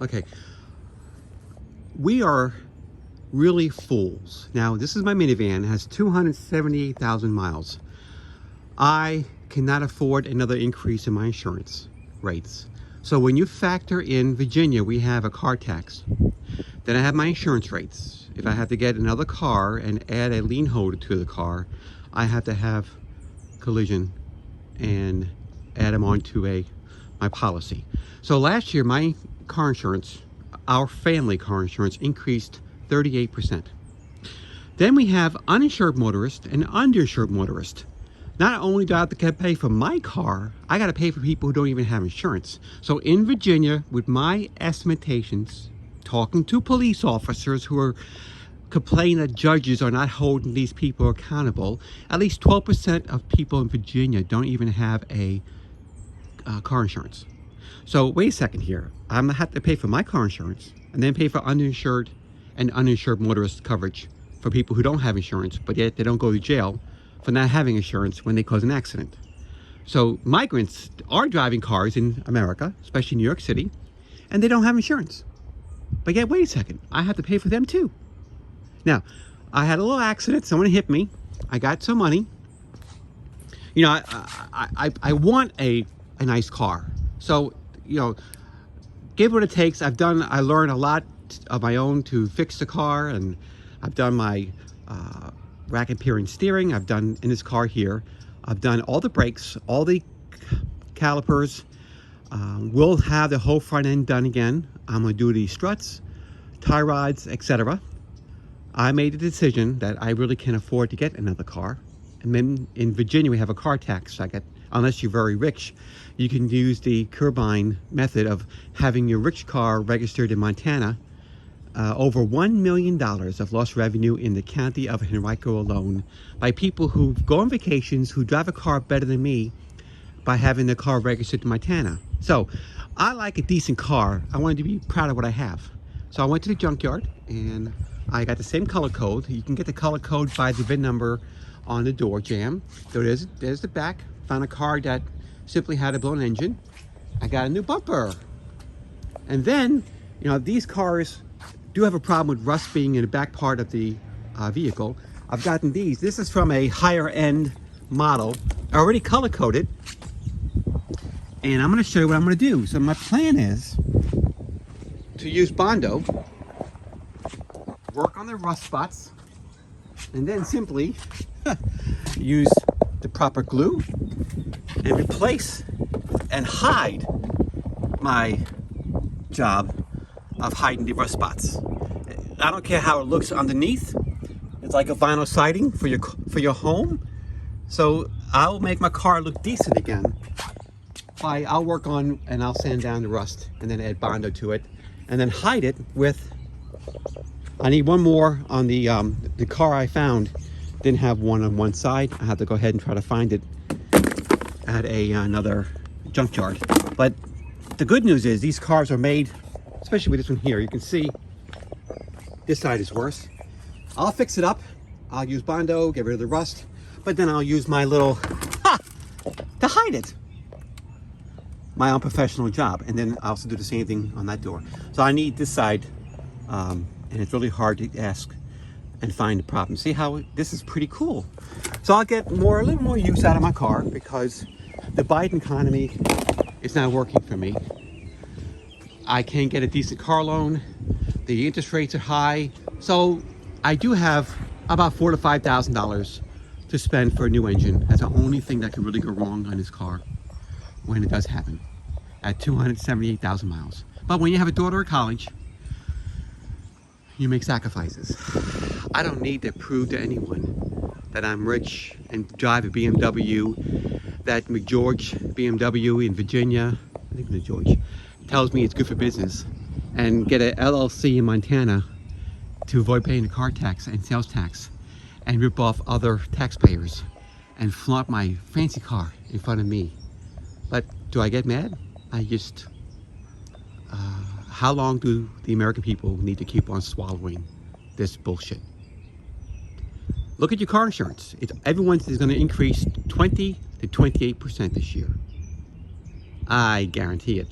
Okay, we are really fools. Now, this is my minivan. It has 278,000 miles. I cannot afford another increase in my insurance rates. So when you factor in Virginia, we have a car tax. Then I have my insurance rates. If I have to get another car and add a lien holder to the car, I have to have collision and add them onto my policy. So last year, my car insurance, our family car insurance, increased 38%. Then we have uninsured motorist and underinsured motorist. Not only do I have to pay for my car, I got to pay for people who don't even have insurance. So in Virginia, with my estimations, talking to police officers who are complaining that judges are not holding these people accountable, at least 12% of people in Virginia don't even have a car insurance. So wait a second here. I'm gonna have to pay for my car insurance and then pay for uninsured and uninsured motorist coverage for people who don't have insurance, but yet they don't go to jail for not having insurance when they cause an accident. So migrants are driving cars in America, especially New York City, and they don't have insurance. But yet, wait a second, I have to pay for them too. Now, I had a little accident, someone hit me, I got some money. You know, I want a nice car. So, you know, give what it takes. I learned a lot of my own to fix the car, and I've done my rack and pinion steering. I've done in this car here. I've done all the brakes, all the calipers. We'll have the whole front end done again. I'm going to do the struts, tie rods, etc. I made a decision that I really can't afford to get another car. And then in Virginia, we have a car tax. Unless you're very rich, you can use the Curbine method of having your rich car registered in Montana. Over $1 million of lost revenue in the county of Henrico alone by people who go on vacations, who drive a car better than me by having the car registered in Montana. So I like a decent car. I wanted to be proud of what I have. So I went to the junkyard and I got the same color code. You can get the color code by the VIN number on the door jamb. So there's the back. Found a car that simply had a blown engine. I got a new bumper. And then, you know, these cars do have a problem with rust being in the back part of the vehicle. I've gotten these. This is from a higher end model, already color coded. And I'm gonna show you what I'm gonna do. So my plan is to use Bondo, work on the rust spots, and then simply use the proper glue and replace and hide my job of hiding the rust spots. I don't care how it looks underneath. It's like a vinyl siding for your home. So I'll make my car look decent again. I'll work on and I'll sand down the rust and then add Bondo to it and then hide it with, I need one more on the car I found didn't have one on one side. I have to go ahead and try to find it at another junkyard. But the good news is these cars are made, especially with this one here, you can see this side is worse. I'll fix it up. I'll use Bondo, get rid of the rust, but then I'll use my little to hide it. My unprofessional job. And then I also do the same thing on that door. So I need this side, and it's really hard to ask and find the problem. See how this is pretty cool. So I'll get a little more use out of my car because the Biden economy is not working for me. I can't get a decent car loan. The interest rates are high. So I do have about $4,000 to $5,000 to spend for a new engine. That's the only thing that could really go wrong on this car when it does happen at 278,000 miles. But when you have a daughter at college, you make sacrifices. I don't need to prove to anyone that I'm rich and drive a BMW, that McGeorge BMW in Virginia, I think McGeorge, tells me it's good for business, and get an LLC in Montana to avoid paying the car tax and sales tax and rip off other taxpayers and flaunt my fancy car in front of me. But do I get mad? I just, how long do the American people need to keep on swallowing this bullshit? Look at your car insurance. Everyone's is going to increase 20 to 28% this year. I guarantee it.